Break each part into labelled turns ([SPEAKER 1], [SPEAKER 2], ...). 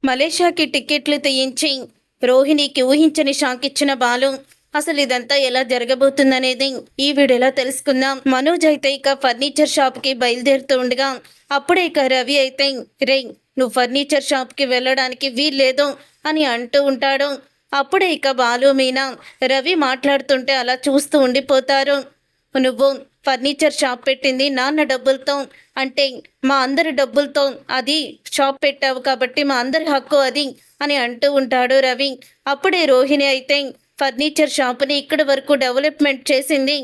[SPEAKER 1] మలేషియాకి టికెట్లు తీయించి రోహిణికి ఊహించని షాక్ ఇచ్చిన బాలు. అసలు ఇదంతా ఎలా జరగబోతుందనేది ఈ వీడియోలో తెలుసుకుందాం. మనోజ్ అయితే ఇక ఫర్నిచర్ షాప్కి బయలుదేరుతూ ఉండగా అప్పుడే ఇక రవి అయితే, రే నువ్వు ఫర్నిచర్ షాప్కి వెళ్ళడానికి వీల్లేదు అని అంటూ ఉంటాడు. అప్పుడే ఇక బాలు మీనా రవి మాట్లాడుతుంటే అలా చూస్తూ ఉండిపోతారు. నువ్వు ఫర్నిచర్ షాప్ పెట్టింది నాన్న డబ్బులతో, అంటే మా అందరి డబ్బులతో అది షాప్ పెట్టావు కాబట్టి మా అందరి హక్కు అది అని అంటూ ఉంటాడు రవి. అప్పుడే రోహిణి అయితే, ఫర్నిచర్ షాప్ని ఇక్కడి వరకు డెవలప్మెంట్ చేసింది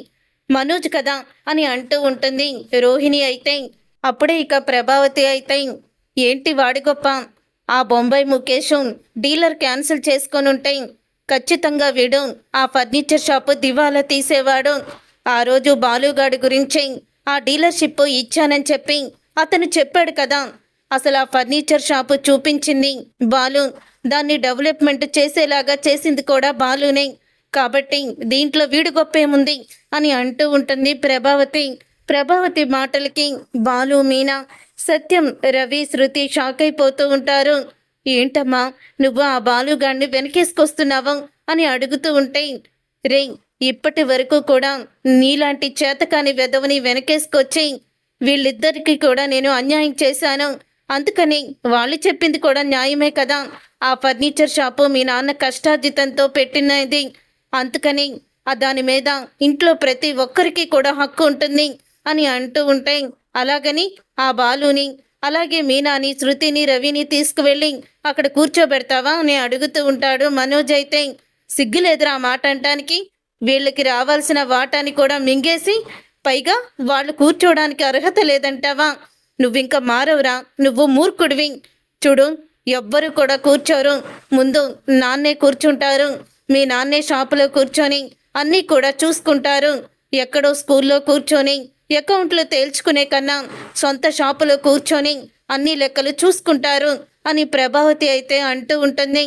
[SPEAKER 1] మనోజ్ కదా అని అంటూ ఉంటుంది రోహిణి అయితే. అప్పుడే ఇక ప్రభావతి అయితే, ఏంటి వాడి గొప్ప, ఆ బొంబాయి ముఖేష్ డీలర్ క్యాన్సిల్ చేసుకొని ఉంటే ఖచ్చితంగా వీడు ఆ ఫర్నిచర్ షాపు దివాలా తీసేవాడు. ఆ రోజు బాలుగాడి గురించి ఆ డీలర్షిప్ ఇచ్చానని చెప్పి అతను చెప్పాడు కదా, అసలు ఆ ఫర్నిచర్ షాపు చూపించింది బాలు, దాన్ని డెవలప్మెంట్ చేసేలాగా చేసింది కూడా బాలునే, కాబట్టి దీంట్లో వీడు గొప్పేముంది అని అంటూ ఉంటుంది ప్రభావతి. ప్రభావతి మాటలకి బాలు, మీనా, సత్యం, రవి, శృతి షాక్ అయిపోతూ ఉంటారు. ఏంటమ్మా నువ్వు ఆ బాలుగాడిని వెనకేసుకొస్తున్నావు అని అడుగుతూ ఉంటే, రే ఇప్పటి వరకు కూడా నీలాంటి చేతకాని వెధవని వెనకేసుకొచ్చి వీళ్ళిద్దరికి కూడా నేను అన్యాయం చేశాను, అందుకని వాళ్ళు చెప్పింది కూడా న్యాయమే కదా, ఆ ఫర్నిచర్ షాపు మీ నాన్న కష్టార్జితంతో పెట్టినది, అందుకని దాని మీద ఇంట్లో ప్రతి ఒక్కరికి కూడా హక్కు ఉంటుంది అని అంటూ ఉంటే, అలాగని ఆ బాలుని అలాగే మీనాని, శృతిని, రవిని తీసుకువెళ్ళి అక్కడ కూర్చోబెడతావా అని అడుగుతూ ఉంటాడు మనోజ్ అయితే. సిగ్గులేదురా ఆ మాట అంటానికి, వీళ్ళకి రావాల్సిన వాటాని కూడా మింగేసి పైగా వాళ్ళు కూర్చోడానికి అర్హత లేదంటావా, నువ్వింక మారవురా, నువ్వు మూర్ఖుడివి. చూడు ఎవ్వరు కూడా కూర్చోరు, ముందు నాన్నే కూర్చుంటారు, మీ నాన్నే షాపులో కూర్చొని అన్నీ కూడా చూసుకుంటారు, ఎక్కడో స్కూల్లో కూర్చొని అకౌంట్లు తేల్చుకునే కన్నా సొంత షాపులో కూర్చొని అన్ని లెక్కలు చూసుకుంటారు అని ప్రభావతి అయితే అంటూ ఉంటుంది.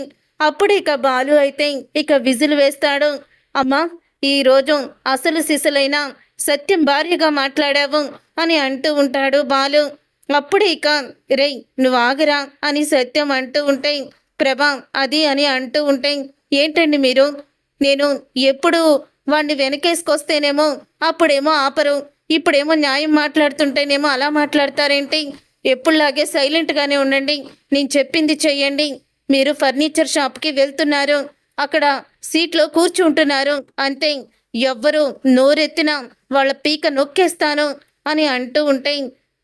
[SPEAKER 1] అప్పుడు ఇక బాలు అయితే ఇక విజిల్ వేస్తాడు. అమ్మా ఈరోజు అసలు సిసలైన సత్యం భార్యగా మాట్లాడావు అని అంటూ ఉంటాడు బాలు. అప్పుడు ఇక రే నువ్వు ఆగరా అని సత్యం అంటూ ఉంటే, ప్రభా అది అని అంటూ ఉంటే, ఏంటండి మీరు, నేను ఎప్పుడు వాడిని వెనకేసుకొస్తేనేమో అప్పుడేమో ఆపరు, ఇప్పుడేమో న్యాయం మాట్లాడుతుంటేనేమో అలా మాట్లాడతారేంటి, ఎప్పుడులాగే సైలెంట్గానే ఉండండి, నేను చెప్పింది చెయ్యండి. మీరు ఫర్నిచర్ షాప్కి వెళ్తున్నారు, అక్కడ సీట్లో కూర్చుంటున్నారు, అంతే, ఎవ్వరు నోరెత్తినా వాళ్ళ పీక నొక్కేస్తాను అని అంటూ ఉంటే,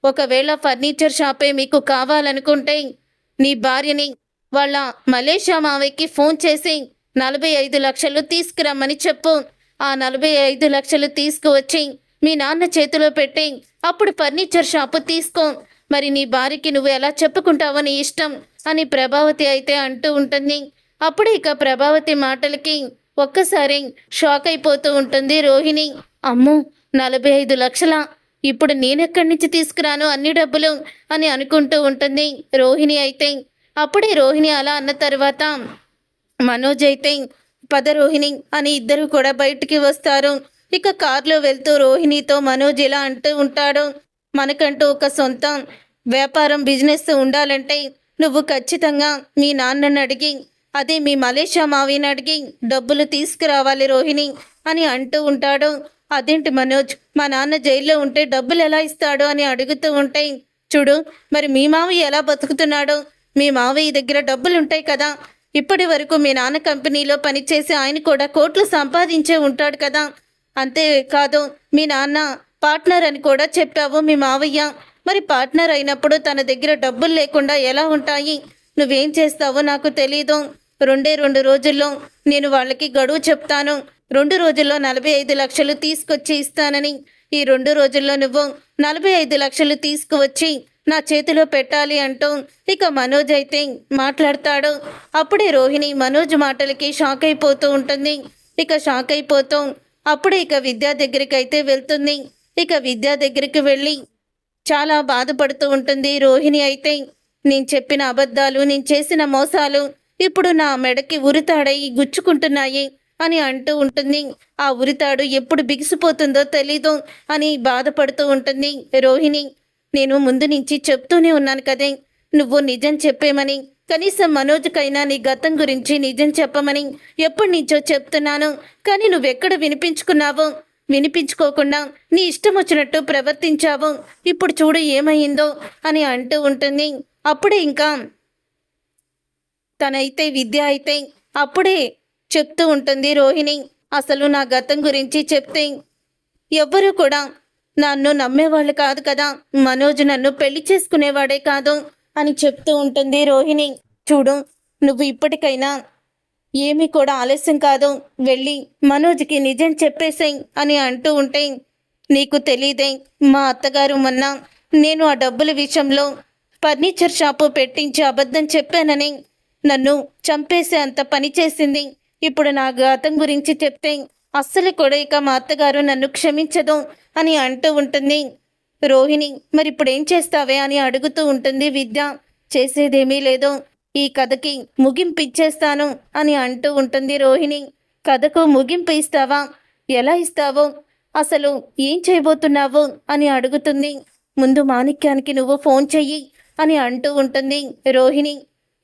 [SPEAKER 1] ఒకవేళ ఫర్నిచర్ షాపే మీకు కావాలనుకుంటే నీ భార్యని వాళ్ళ మలేషియా మావయ్యకి ఫోన్ చేసి 45 లక్షలు తీసుకురమ్మని చెప్పు, ఆ 45 లక్షలు తీసుకువచ్చి మీ నాన్న చేతిలో పెట్టి అప్పుడు ఫర్నిచర్ షాపు తీసుకో, మరి నీ భార్యకి నువ్వు ఎలా చెప్పుకుంటావని ఇష్టం అని ప్రభావతి అయితే అంటూ ఉంటుంది. అప్పుడు ఇక ప్రభావతి మాటలకి ఒక్కసారి షాక్ అయిపోతూ ఉంటుంది రోహిణి. అమ్మో 45 లక్షల, ఇప్పుడు నేనెక్కడి నుంచి తీసుకురాను అన్ని డబ్బులు అని అనుకుంటూ ఉంటుంది రోహిణి అయితే. అప్పుడే రోహిణి అలా అన్న తర్వాత మనోజ్ అయితే, పద రోహిణి అని ఇద్దరు కూడా బయటికి వస్తారు. ఇక కారులో వెళ్తూ రోహిణితో మనోజ్ ఇలా అంటూ ఉంటాడు, మనకంటూ ఒక సొంత వ్యాపారం బిజినెస్ ఉండాలంటే నువ్వు ఖచ్చితంగా మీ నాన్నని అడిగి, అదే మీ మలేషియా మావిని అడిగి డబ్బులు తీసుకురావాలి రోహిణి అని అంటూ ఉంటాడు. అదేంటి మనోజ్, మా నాన్న జైల్లో ఉంటే డబ్బులు ఎలా ఇస్తాడు అని అడుగుతూ ఉంటే, చూడు మరి మీ మావయ్య ఎలా బతుకుతున్నాడో, మీ మావయ్య దగ్గర డబ్బులు ఉంటాయి కదా, ఇప్పటి వరకు మీ నాన్న కంపెనీలో పనిచేసి ఆయన కూడా కోట్లు సంపాదించే ఉంటాడు కదా, అంతేకాదు మీ నాన్న పార్ట్నర్ అని కూడా చెప్పావు మీ మావయ్య, మరి పార్ట్నర్ అయినప్పుడు తన దగ్గర డబ్బులు లేకుండా ఎలా ఉంటాయి, నువ్వేం చేస్తావో నాకు తెలీదు, 2 రోజుల్లో నేను వాళ్ళకి గడువు చెప్తాను, 2 రోజుల్లో 45 లక్షలు తీసుకొచ్చి ఇస్తానని, ఈ 2 రోజుల్లో నువ్వు 45 లక్షలు తీసుకువచ్చి నా చేతిలో పెట్టాలి అంటూ ఇక మనోజ్ అయితే మాట్లాడతాడు. అప్పుడే రోహిణి మనోజ్ మాటలకి షాక్ అయిపోతూ ఉంటుంది. ఇక షాక్ అయిపోతూ అప్పుడే ఇక విద్యా దగ్గరికి అయితే వెళ్తుంది. ఇక విద్యా దగ్గరికి వెళ్ళి చాలా బాధపడుతూ ఉంటుంది రోహిణి అయితే. నేను చెప్పిన అబద్ధాలు, నేను చేసిన మోసాలు ఇప్పుడు నా మెడకి ఉరితాడై గుచ్చుకుంటున్నాయి అని అంటూ ఉంటుంది. ఆ ఉరితాడు ఎప్పుడు బిగిసిపోతుందో తెలీదు అని బాధపడుతూ ఉంటుంది రోహిణి. నేను ముందు నుంచి చెప్తూనే ఉన్నాను కదే, నువ్వు నిజం చెప్పేమని, కనీసం మనోజ్కైనా నీ గతం గురించి నిజం చెప్పమని ఎప్పటి నుంచో చెప్తున్నాను. కానీ నువ్వెక్కడ వినిపించుకున్నావు? వినిపించుకోకుండా నీ ఇష్టం వచ్చినట్టు ప్రవర్తించావు. ఇప్పుడు చూడు ఏమైందో అని అంటూ ఉంటుంది. అప్పుడే ఇంకా తనైతే విద్య అయితే అప్పుడే చెప్తూ ఉంటుంది రోహిణి. అసలు నా గతం గురించి చెప్తే ఎవ్వరూ కూడా నన్ను నమ్మేవాళ్ళు కాదు కదా, మనోజ్ నన్ను పెళ్లి చేసుకునేవాడే కాదు అని చెప్తూ ఉంటుంది రోహిణి. చూడు, నువ్వు ఇప్పటికైనా ఏమీ కూడా ఆలస్యం కాదు, వెళ్ళి మనోజ్కి నిజం చెప్పేసేయ్ అని అంటూ ఉంటే, నీకు తెలీదే, మా అత్తగారు మొన్న నేను ఆ డబ్బుల విషయంలో ఫర్నిచర్ షాపు పెట్టించి అబద్ధం చెప్పానని నన్ను చంపేసే అంత పని చేసింది. ఇప్పుడు నా గతం గురించి చెప్తే అస్సలు కూడా ఇక మా అత్తగారు నన్ను క్షమించదు అని అంటూ ఉంటుంది రోహిణి. మరి ఇప్పుడు ఏం చేస్తావే అని అడుగుతూ ఉంటుంది విద్య. చేసేదేమీ లేదు, ఈ కథకి ముగింపు ఇచ్చేస్తాను అని అంటూ ఉంటుంది రోహిణి. కథకు ముగింపు ఇస్తావా? ఎలా ఇస్తావో, అసలు ఏం చేయబోతున్నావు అని అడుగుతుంది. ముందు మాణిక్యానికి నువ్వు ఫోన్ చెయ్యి అని అంటూ ఉంటుంది రోహిణి.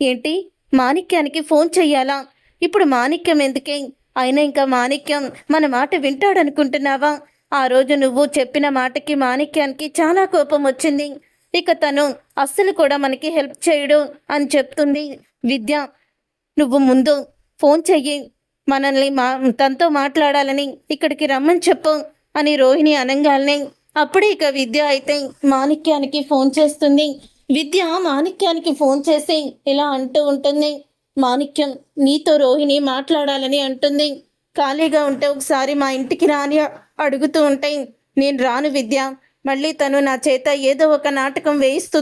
[SPEAKER 1] ఏంటి, మాణిక్యానికి ఫోన్ చెయ్యాలా? ఇప్పుడు మాణిక్యం ఎందుకే? అయినా ఇంకా మాణిక్యం మన మాట వింటాడనుకుంటున్నావా? ఆ రోజు నువ్వు చెప్పిన మాటకి మాణిక్యానికి చాలా కోపం వచ్చింది. ఇక తను అస్సలు కూడా మనకి హెల్ప్ చేయడు అని చెప్తుంది విద్య. నువ్వు ముందు ఫోన్ చెయ్యి, మనల్ని తనతో మాట్లాడాలని ఇక్కడికి రమ్మని చెప్పు అని రోహిణి అనగానే అప్పుడే ఇక విద్య అయితే మాణిక్యానికి ఫోన్ చేస్తుంది. విద్య మాణిక్యానికి ఫోన్ చేసి ఇలా అంటూ ఉంటుంది. మాణిక్యం, నీతో రోహిణి మాట్లాడాలని అంటుంది. ఖాళీగా ఉంటే ఒకసారి మా ఇంటికి రాని అడుగుతూ ఉంటాయి. నేను రాను విద్య, మళ్ళీ తను నా చేత ఏదో ఒక నాటకం వేయిస్తూ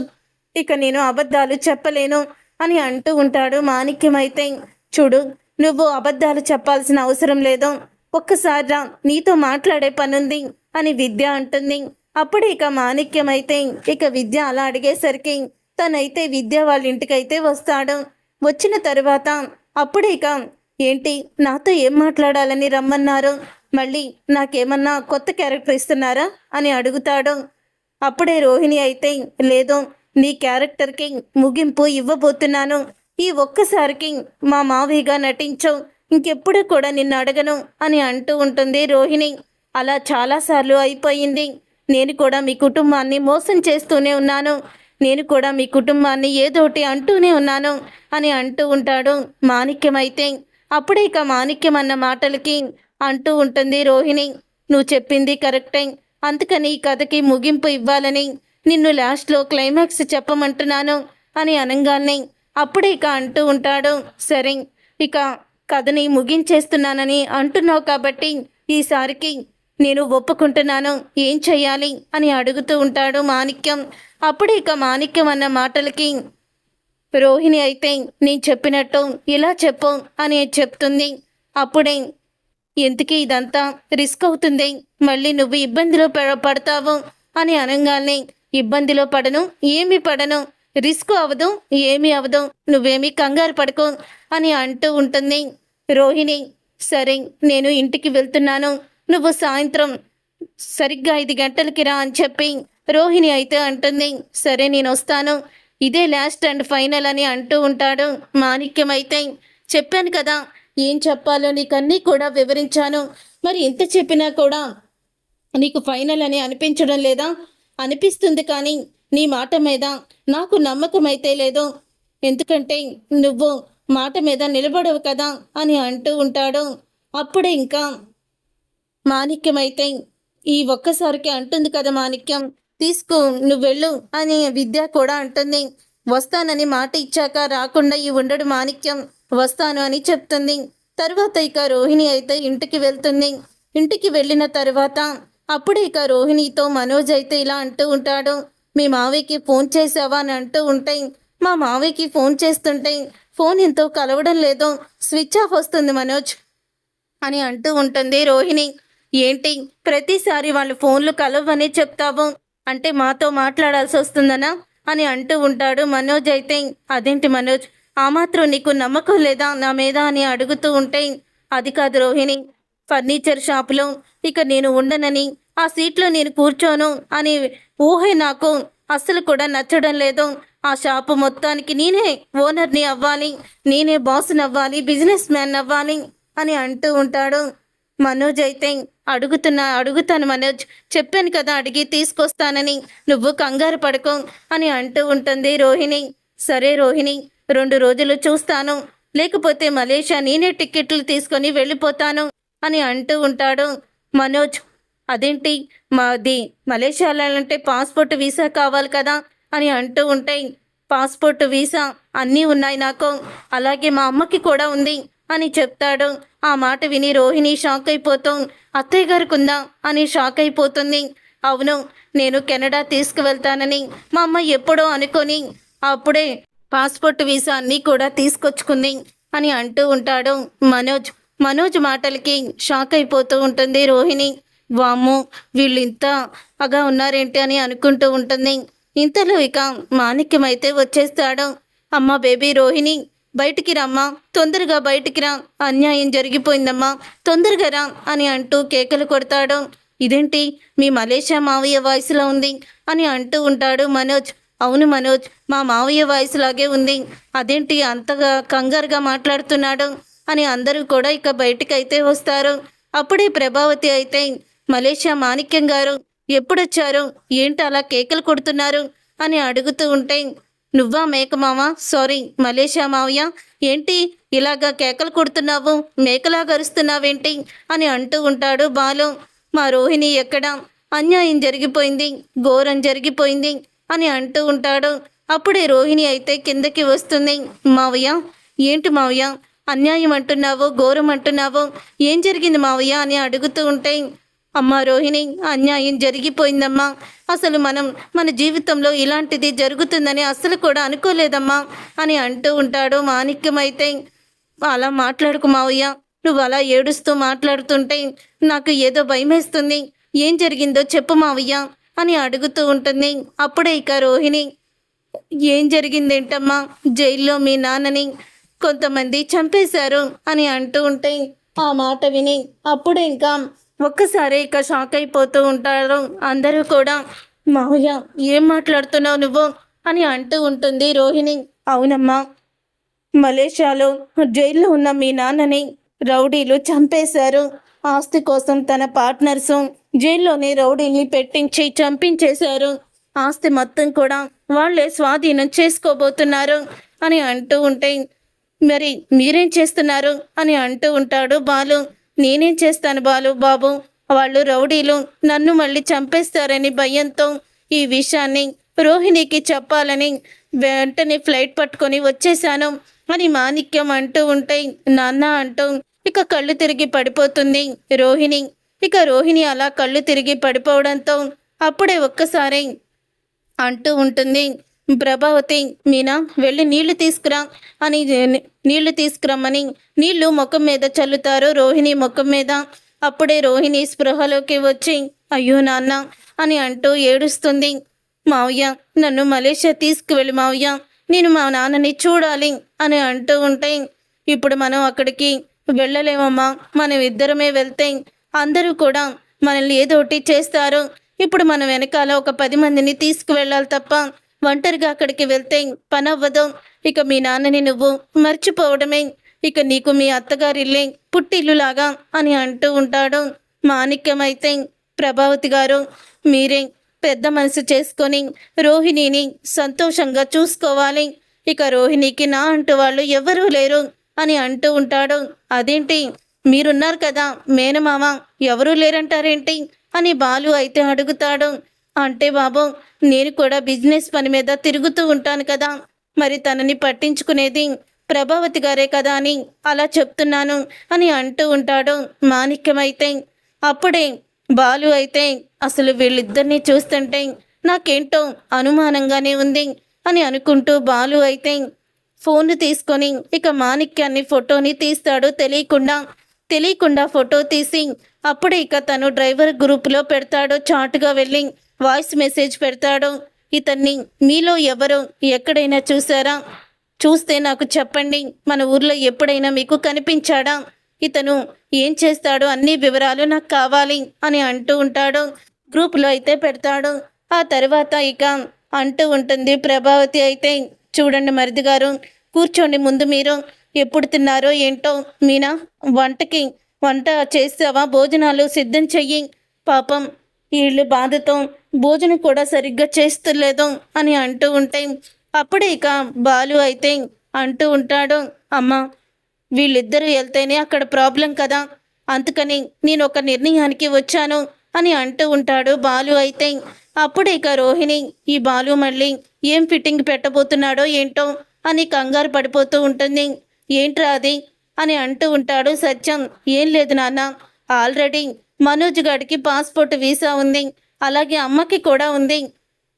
[SPEAKER 1] ఇక నేను అబద్ధాలు చెప్పలేను అని అంటూ ఉంటాడు మాణిక్యం. అయితే చూడు, నువ్వు అబద్ధాలు చెప్పాల్సిన అవసరం లేదు, ఒక్కసారి రా, నీతో మాట్లాడే పనుంది అని విద్య అంటుంది. అప్పుడు ఇక మాణిక్యం అయితే ఇక విద్య అలా అడిగేసరికి తనైతే విద్య వాళ్ళ ఇంటికైతే వస్తాడు. వచ్చిన తర్వాత అప్పుడు ఇక ఏంటి, నాతో ఏం మాట్లాడాలని రమ్మన్నారు, మళ్ళీ నాకేమన్నా కొత్త క్యారెక్టర్ ఇస్తున్నారా అని అడుగుతాడు. అప్పుడే రోహిణి అయితే లేదు, నీ క్యారెక్టర్కి ముగింపు ఇవ్వబోతున్నాను, ఈ ఒక్కసారికి మా మావిగా నటించు, ఇంకెప్పుడు కూడా నిన్ను అడగను అని అంటూ ఉంటుంది రోహిణి. అలా చాలాసార్లు అయిపోయింది, నేను కూడా మీ కుటుంబాన్ని మోసం చేస్తూనే ఉన్నాను, నేను కూడా మీ కుటుంబాన్ని ఏదోటి అంటూనే ఉన్నాను అని అంటూ ఉంటాడు మాణిక్యం. అయితే అప్పుడే ఇక మాణిక్యం అన్న మాటలకి అంటూ ఉంటుంది రోహిణి. నువ్వు చెప్పింది కరెక్టే, అందుకని ఈ కథకి ముగింపు ఇవ్వాలని నిన్ను లాస్ట్లో క్లైమాక్స్ చెప్పమంటున్నాను అని అనగానే అప్పుడే ఇక అంటూ ఉంటాడు. సరే, ఇక కథని ముగించేస్తున్నానని అంటున్నావు కాబట్టి ఈసారికి నేను ఒప్పుకుంటున్నాను, ఏం చెయ్యాలి అని అడుగుతూ ఉంటాడు మాణిక్యం. అప్పుడు ఇక మాణిక్యం అన్న మాటలకి రోహిణి అయితే నేను చెప్పినట్టు ఇలా చెప్పు అని చెప్తుంది. అప్పుడే ఎందుకు ఇదంతా రిస్క్ అవుతుంది, మళ్ళీ నువ్వు ఇబ్బందిలో పడతావు అని అనగానే ఇబ్బందిలో పడను, ఏమీ పడను, రిస్క్ అవ్వదు, ఏమీ అవ్వదు, నువ్వేమీ కంగారు పడకు అని అంటూ ఉంటుంది రోహిణి. సరే, నేను ఇంటికి వెళ్తున్నాను, నువ్వు సాయంత్రం సరిగ్గా 5 గంటలకి రా అని చెప్పి రోహిణి అయితే అంటుంది. సరే, నేను వస్తాను, ఇదే లాస్ట్ అండ్ ఫైనల్ అని అంటూ ఉంటాడు మాణిక్యం. అయితే చెప్పాను కదా ఏం చెప్పాలో నీకన్నీ కూడా వివరించాను, మరి ఎంత చెప్పినా కూడా నీకు ఫైనల్ అని అనిపించడం లేదా? అనిపిస్తుంది, కానీ నీ మాట మీద నాకు నమ్మకం అయితే లేదు, ఎందుకంటే నువ్వు మాట మీద నిలబడవు కదా అని అంటూ ఉంటాడు. అప్పుడే ఇంకా మాణిక్యం అయితే ఈ ఒక్కసారికి అంటుంది కదా, మాణిక్యం తీసుకో, నువ్వు వెళ్ళు అని విద్య కూడా అంటుంది. వస్తానని మాట ఇచ్చాక రాకుండా ఈ ఉండడు మాణిక్యం, వస్తాను అని చెప్తుంది. తర్వాత ఇక రోహిణి అయితే ఇంటికి వెళ్తుంది. ఇంటికి వెళ్ళిన తర్వాత అప్పుడు ఇక రోహిణితో మనోజ్ అయితే ఇలా అంటూ ఉంటాడు. మీ మావయ్యకి ఫోన్ చేసావా అని అంటూ ఉంటే, మా మావయ్యకి ఫోన్ చేస్తుంటే ఫోన్ ఎంతో కలవడం లేదు, స్విచ్ ఆఫ్ వస్తుంది మనోజ్ అని అంటూ ఉంటుంది రోహిణి. ఏంటి, ప్రతిసారి వాళ్ళు ఫోన్లు కలవని చెప్తావు, అంటే మాతో మాట్లాడాల్సి వస్తుందనా అని అంటూ ఉంటాడు మనోజ్. అయితే అదేంటి మనోజ్, ఆ మాత్రం నీకు నమ్మకం లేదా నా మీద అని అడుగుతూ ఉంటే, అది కాదు రోహిణి, ఫర్నిచర్ షాపులో ఇక నేను ఉండనని, ఆ సీట్లో నేను కూర్చోను అని ఊహే నాకు అస్సలు కూడా నచ్చడం లేదు. ఆ షాపు మొత్తానికి నేనే ఓనర్ని అవ్వాలి, నేనే బాస్ని అవ్వాలి, బిజినెస్ మ్యాన్ అవ్వాలి అని అంటూ ఉంటాడు. మనోజ్ అయితే అడుగుతాను మనోజ్, చెప్పాను కదా అడిగి తీసుకొస్తానని, నువ్వు కంగారు పడకు అని అంటూ ఉంటుంది రోహిణి. సరే రోహిణి, 2 రోజులు చూస్తాను, లేకపోతే మలేషియా నేనే టిక్కెట్లు తీసుకొని వెళ్ళిపోతాను అని అంటూ ఉంటాడు మనోజ్. అదేంటి, మాది మలేషియా వెళ్ళాలంటే పాస్పోర్ట్ వీసా కావాలి కదా అని అంటూ ఉంటే, పాస్పోర్ట్ వీసా అన్నీ ఉన్నాయి నాకు, అలాగే మా అమ్మకి కూడా ఉంది అని చెప్తాడు. ఆ మాట విని రోహిణి షాక్ అయిపోతూ, అత్తయ్య గారికి ఉందా అని షాక్ అయిపోతుంది. అవును, నేను కెనడా తీసుకువెళ్తానని మా అమ్మ ఎప్పుడో అనుకొని అప్పుడే పాస్పోర్ట్ వీసా అన్నీ కూడా తీసుకొచ్చుకుంది అని అంటూ ఉంటాడు మనోజ్. మనోజ్ మాటలకి షాక్ అయిపోతూ ఉంటుంది రోహిణి. వామ్మో, వీళ్ళు ఇంత అగా ఉన్నారేంటి అని అనుకుంటూ ఉంటుంది. ఇంతలో ఇక మాణిక్యం అయితే వచ్చేస్తాడు. అమ్మ బేబీ రోహిణి, బయటికి రమ్మా, తొందరగా బయటికి రా, అన్యాయం జరిగిపోయిందమ్మా, తొందరగా రా అని అంటూ కేకలు కొడతాడు. ఇదేంటి మీ మలేషియా మావయ్య వాయిస్లో ఉంది అని అంటూ ఉంటాడు మనోజ్. అవును మనోజ్, మా మావయ్య వాయిస్ లాగే ఉంది, అదేంటి అంతగా కంగారుగా మాట్లాడుతున్నాడు అని అందరూ కూడా ఇక బయటికైతే వస్తారు. అప్పుడే ప్రభావతి అయితే, మలేషియా మాణిక్యం గారు ఎప్పుడొచ్చారు, ఏంటి అలా కేకలు కొడుతున్నారు అని అడుగుతూ ఉంటే, నువ్వా మేకమామ, సారీ మలేషియా మావయ్య, ఏంటి ఇలాగా కేకలు కొడుతున్నావు, మేకలా గరుస్తున్నావేంటి అని అంటూ ఉంటాడు బాలు. మా రోహిణి ఎక్కడ, అన్యాయం జరిగిపోయింది, ఘోరం జరిగిపోయింది అని అంటూ ఉంటాడు. అప్పుడే రోహిణి అయితే కిందకి వస్తుంది. మావయ్య, ఏంటి మావయ్య అన్యాయం అంటున్నావు, ఘోరం అంటున్నావు, ఏం జరిగింది మావయ్య అని అడుగుతూ ఉంటే, అమ్మా రోహిణి, అన్యాయం జరిగిపోయిందమ్మా, అసలు మన జీవితంలో ఇలాంటిది జరుగుతుందని అస్సలు కూడా అనుకోలేదమ్మా అని అంటూ ఉంటాడు మాణిక్యం. అయితే అలా మాట్లాడుకు మావయ్య, నువ్వు అలా ఏడుస్తూ మాట్లాడుతుంటే నాకు ఏదో భయమేస్తుంది, ఏం జరిగిందో చెప్పు మావయ్య అని అడుగుతూ ఉంటుంది. అప్పుడే ఇక రోహిణి, ఏం జరిగిందేంటమ్మా, జైల్లో మీ నాన్నని కొంతమంది చంపేశారు అని అంటూ ఉంటే, ఆ మాట విని అప్పుడే ఇంకా ఒక్కసారి ఇక షాక్ అయిపోతూ ఉంటారు అందరూ కూడా. మావయ్య, ఏం మాట్లాడుతున్నావు నువ్వు అని అంటూ ఉంటుంది రోహిణి. అవునమ్మా, మలేషియాలో జైల్లో ఉన్న మీ నాన్నని రౌడీలు చంపేశారు. ఆస్తి కోసం తన పార్ట్నర్స్ జైల్లోనే రౌడీని పెట్టించి చంపించేశారు. ఆస్తి మొత్తం కూడా వాళ్ళే స్వాధీనం చేసుకోబోతున్నారు అని అంటూ ఉంటే, మరి మీరేం చేస్తున్నారు అని అంటూ ఉంటాడు బాలు. నేనేం చేస్తాను బాబు, వాళ్ళు రౌడీలు నన్ను మళ్ళీ చంపేస్తారని భయంతో ఈ విషయాన్ని రోహిణికి చెప్పాలని వెంటనే ఫ్లైట్ పట్టుకొని వచ్చేసాను అని మాణిక్యం అంటూ ఉంటే, నాన్న అంటూ ఇక కళ్ళు తిరిగి పడిపోతుంది రోహిణి. ఇక రోహిణి అలా కళ్ళు తిరిగి పడిపోవడంతో అప్పుడే ఒక్కసారి అంటూ ఉంటుంది ప్రభావతి, మీనా వెళ్ళి నీళ్లు తీసుకురా అని నీళ్లు తీసుకురమ్మని నీళ్లు ముఖం మీద చల్లుతారు రోహిణి ముఖం మీద. అప్పుడే రోహిణి స్పృహలోకి వచ్చి, అయ్యో నాన్న అని అంటూ ఏడుస్తుంది. మావయ్య, నన్ను మలేషియా తీసుకువెళ్ళి మావయ్య, నేను మా నాన్నని చూడాలి అని అంటూ ఉంటే, ఇప్పుడు మనం అక్కడికి వెళ్ళలేమమ్మా, మనం ఇద్దరమే వెళ్తే అందరూ కూడా మనల్ని ఏదోటి చేస్తారు. ఇప్పుడు మనం వెనకాల ఒక 10 మందిని తీసుకువెళ్ళాలి తప్ప ఒంటరిగా అక్కడికి వెళ్తే పని అవ్వదు. ఇక మీ నాన్నని నువ్వు మర్చిపోవడమే, ఇక నీకు మీ అత్తగారిల్లే పుట్టిల్లులాగా అని అంటూ ఉంటాడు మాణిక్యం. అయితే ప్రభావతి గారు, మీరే పెద్ద మనసు చేసుకొని రోహిణిని సంతోషంగా చూసుకోవాలి, ఇక రోహిణికి నా అంటూ వాళ్ళు ఎవరూ లేరు అని అంటూ ఉంటాడు. అదేంటి, మీరున్నారు కదా మేనమామ, ఎవరూ లేరంటారేంటి అని బాలు అయితే అడుగుతాడు. అంటే బాబు, నేను కూడా బిజినెస్ పని మీద తిరుగుతూ ఉంటాను కదా, మరి తనని పట్టించుకునేది ప్రభావతి గారే కదా అని అలా చెప్తున్నాను అని అంటూ ఉంటాడు మాణిక్యం. అయితే అప్పుడే బాలు అయితే, అసలు వీళ్ళిద్దరినీ చూస్తుంటే నాకేంటో అనుమానంగానే ఉంది అని అనుకుంటూ బాలు అయితే ఫోన్ తీసుకొని ఇక మాణిక్యాన్ని ఫోటోని తీస్తాడు. తెలియకుండా ఫోటో తీసి అప్పుడే ఇక తను డ్రైవర్ గ్రూప్లో పెడతాడు. చాటుగా వెళ్ళి వాయిస్ మెసేజ్ పెడతాడు. ఇతన్ని మీలో ఎవరు ఎక్కడైనా చూసారా? చూస్తే నాకు చెప్పండి, మన ఊర్లో ఎప్పుడైనా మీకు కనిపించాడా? ఇతను ఏం చేస్తాడో అన్ని వివరాలు నాకు కావాలి అని అంటూ ఉంటాడు. గ్రూప్లో అయితే పెడతాడు. ఆ తర్వాత ఇక అంటూ ఉంటుంది ప్రభావతి. అయితే చూడండి మరిది గారు, కూర్చోండి ముందు మీరు. ఎప్పుడు తిన్నారో ఏంటో. మీనా, వంట చేస్తావా? భోజనాలు సిద్ధం చెయ్యి. పాపం వీళ్ళు బాధతో భోజనం కూడా సరిగ్గా చేస్తలేదు అని అంటూ ఉంటే అప్పుడే ఇక బాలు అయితే అంటూ ఉంటాడు, అమ్మ వీళ్ళిద్దరూ వెళ్తేనే అక్కడ ప్రాబ్లం కదా, అందుకని నేను ఒక నిర్ణయానికి వచ్చాను అని అంటూ ఉంటాడు బాలు. అయితే అప్పుడు ఇక రోహిణి, ఈ బాలు మళ్ళీ ఏం ఫిట్టింగ్ పెట్టబోతున్నాడో ఏంటో అని కంగారు పడిపోతూ ఉంటుంది. ఏంట్రా అది అని అంటూ ఉంటాడు సత్యం. ఏం లేదు నాన్న, ఆల్రెడీ మనోజ్ గాడికి పాస్పోర్ట్ వీసా ఉంది, అలాగే అమ్మకి కూడా ఉంది.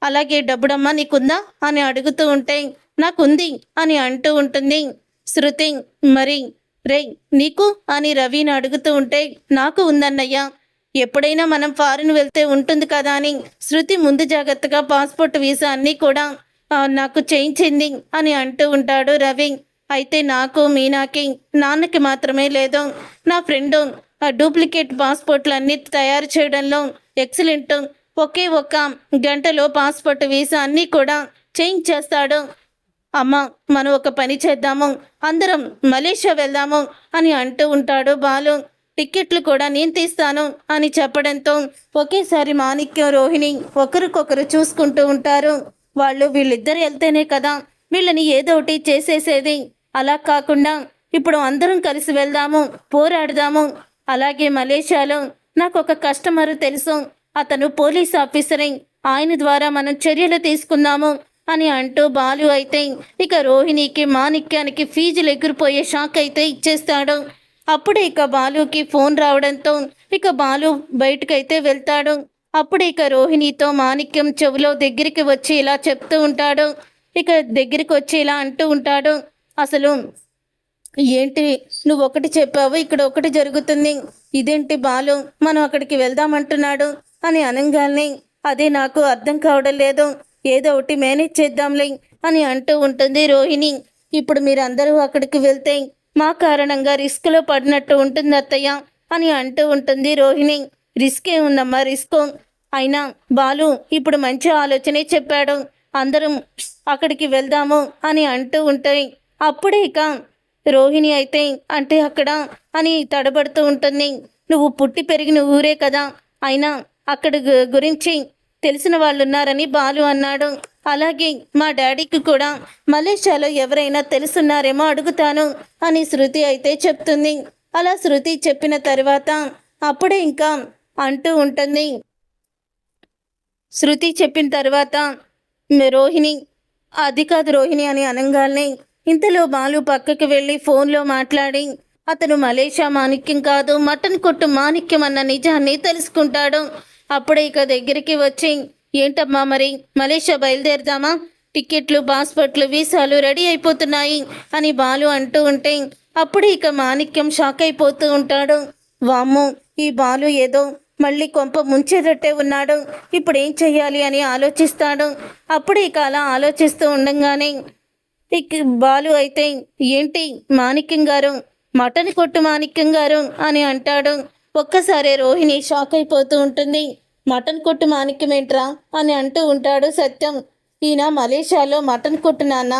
[SPEAKER 1] అలాగే డబ్బుడమ్మ నీకుందా అని అడుగుతూ ఉంటే నాకుంది అని అంటూ ఉంటుంది శృతి. మరి రే నీకు అని రవిని అడుగుతూ ఉంటే నాకు ఉందన్నయ్యా, ఎప్పుడైనా మనం ఫారిన్ వెళ్తే ఉంటుంది కదా అని శృతి ముందు జాగ్రత్తగా పాస్పోర్ట్ వీసా అన్నీ కూడా నాకు చేయించింది అని అంటూ ఉంటాడు రవి. అయితే నాకు మీనాకి నాన్నకి మాత్రమే లేదు, నా ఫ్రెండు డూప్లికేట్ పాస్పోర్ట్లు అన్నీ తయారు చేయడంలో ఎక్సలెంట్, ఒకే ఒక్క గంటలో పాస్పోర్ట్ వీసా అన్నీ కూడా చేయించేస్తాడు. అమ్మ మనం ఒక పని చేద్దాము, అందరం మలేషియా వెళ్దాము అని అంటూ ఉంటాడు బాలు. టిక్కెట్లు కూడా నేను తీస్తాను అని చెప్పడంతో ఒకేసారి మాణిక్యం రోహిణి ఒకరికొకరు చూసుకుంటూ ఉంటారు. వీళ్ళిద్దరు వెళ్తేనే కదా వీళ్ళని ఏదో ఒకటి చేసేసేది, అలా కాకుండా ఇప్పుడు అందరం కలిసి వెళ్దాము, పోరాడదాము. అలాగే మలేషియాలో నాకు ఒక కస్టమర్ తెలుసు, అతను పోలీస్ ఆఫీసరే, ఆయన ద్వారా మనం చర్యలు తీసుకుందాము అని అంటూ బాలు అయితే ఇక రోహిణికి మాణిక్యానికి ఫీజులు ఎగిరిపోయే షాక్ అయితే ఇచ్చేస్తాడు. అప్పుడే ఇక బాలుకి ఫోన్ రావడంతో ఇక బాలు బయటకైతే వెళ్తాడు. అప్పుడు ఇక రోహిణితో మాణిక్యం చెవిలో దగ్గరికి వచ్చి ఇలా చెప్తూ ఉంటాడు. ఇక దగ్గరికి వచ్చి ఇలా అంటూ ఉంటాడు, అసలు ఏంటి నువ్వు ఒకటి చెప్పావు, ఇక్కడ ఒకటి జరుగుతుంది, ఇదేంటి బాలు మనం అక్కడికి వెళ్దామంటున్నాడు అని అనగానే అదే నాకు అర్థం కావడం లేదు, ఏదో ఒకటి మేనేజ్ చేద్దాంలే అని అంటూ ఉంటుంది రోహిణి. ఇప్పుడు మీరందరూ అక్కడికి వెళ్తే మా కారణంగా రిస్క్లో పడినట్టు ఉంటుంది అత్తయ్య అని అంటూ ఉంటుంది రోహిణి. రిస్కే ఉందమ్మా, రిస్క్ అయినా బాలు ఇప్పుడు మంచి ఆలోచనే చెప్పాడు, అందరం అక్కడికి వెళ్దాము అని అంటూ ఉంటాయి. అప్పుడే ఇక రోహిణి అయితే అంటే అక్కడ అని తడబడుతూ ఉంటుంది. నువ్వు పుట్టి పెరిగిన ఊరే కదా, అయినా అక్కడ గురించి తెలిసిన వాళ్ళు ఉన్నారని బాలు అన్నాడు. అలాగే మా డాడీకి కూడా మలేషియాలో ఎవరైనా తెలుసున్నారేమో అడుగుతాను అని శృతి అయితే చెప్తుంది. అలా శృతి చెప్పిన తర్వాత అప్పుడే ఇంకా అంటూ ఉంటుంది. శృతి చెప్పిన తర్వాత రోహిణి అది కాదు రోహిణి అని అనగానే ఇంతలో బాలు పక్కకి వెళ్ళి ఫోన్లో మాట్లాడి అతను మలేషియా మాణిక్యం కాదు, మటన్ కొట్టు మాణిక్యం అన్న నిజాన్ని తెలుసుకుంటాడు. అప్పుడే ఇక దగ్గరికి వచ్చి ఏంటమ్మా మరి మలేషియా బయలుదేరదామా, టికెట్లు పాస్పోర్ట్లు వీసాలు రెడీ అయిపోతున్నాయి అని బాలు అంటూ ఉంటే అప్పుడు ఇక మాణిక్యం షాక్ అయిపోతూ ఉంటాడు. వామ్మో ఈ బాలు ఏదో మళ్ళీ కొంప ముంచేదట్టే ఉన్నాడు, ఇప్పుడు ఏం చెయ్యాలి అని ఆలోచిస్తాడు. అప్పుడు ఇక అలా ఆలోచిస్తూ ఉండగానే ఇక బాలు అయితే ఏంటి మాణిక్యం గారు, మటన్ కొట్టు మాణిక్యం గారు అని అంటాడు. ఒక్కసారి రోహిణి షాక్ అయిపోతూ ఉంటుంది. మటన్ కొట్టు మాణిక్యం ఏంట్రా అని అంటూ ఉంటాడు సత్యం. ఈయన మలేషియాలో మటన్ కొట్టు నాన్న,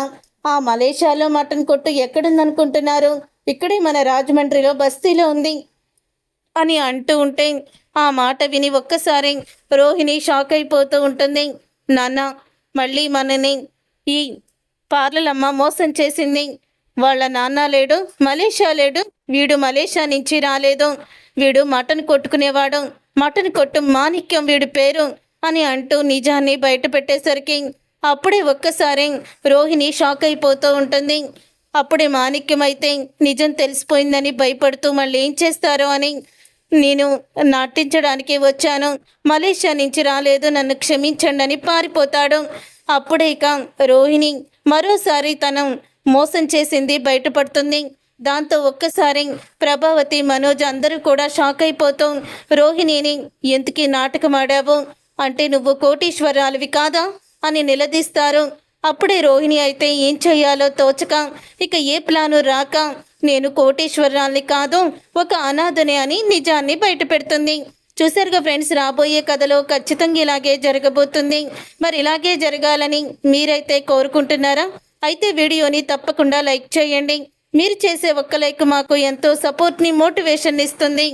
[SPEAKER 1] ఆ మలేషియాలో మటన్ కొట్టు ఎక్కడుందనుకుంటున్నారు, ఇక్కడే మన రాజమండ్రిలో బస్తీలో ఉంది అని అంటూ ఉంటే ఆ మాట విని ఒక్కసారి రోహిణి షాక్ అయిపోతూ ఉంటుంది. నాన్న మళ్ళీ మనని ఈ పార్లలమ్మ మోసం చేసింది, వాళ్ళ నాన్న లేడు, మలేషియా లేడు, వీడు మలేషియా నుంచి రాలేదు, వీడు మటన్ కొట్టుకునేవాడు, మటన్ కొట్టు మాణిక్యం వీడి పేరు అని అంటూ నిజాన్ని బయట పెట్టేసరికి అప్పుడే ఒక్కసారి రోహిణి షాక్ అయిపోతూ ఉంటుంది. అప్పుడే మాణిక్యం అయితే నిజం తెలిసిపోయిందని భయపడుతూ మళ్ళీ ఏం చేస్తారో అని నేను నటించడానికి వచ్చాను, మలేషియా నుంచి రాలేదు, నన్ను క్షమించండి అని పారిపోతాడు. అప్పుడే ఇక రోహిణి మరోసారి తను మోసం చేసింది బయటపడుతుంది. దాంతో ఒక్కసారి ప్రభావతి మనోజ్ అందరూ కూడా షాక్ అయిపోతూ రోహిణిని ఎందుకు నాటకం ఆడావు అంటే నువ్వు కోటీశ్వరాలివి కాదా అని నిలదీస్తారు. అప్పుడే రోహిణి అయితే ఏం చెయ్యాలో తోచక ఇక ఏ ప్లాను రాక నేను కోటీశ్వరాల్ని కాదు ఒక అనాథనే అని నిజాన్ని బయట పెడుతుంది. చూసారుగా ఫ్రెండ్స్, రాబోయే కథలో ఖచ్చితంగా ఇలాగే జరగబోతుంది. మరి ఇలాగే జరగాలని మీరైతే కోరుకుంటున్నారా? అయితే వీడియోని తప్పకుండా లైక్ చేయండి. మీరు చేసే ఒక్క లైక్ మాకు ఎంతో సపోర్ట్ని, మోటివేషన్ ఇస్తుంది.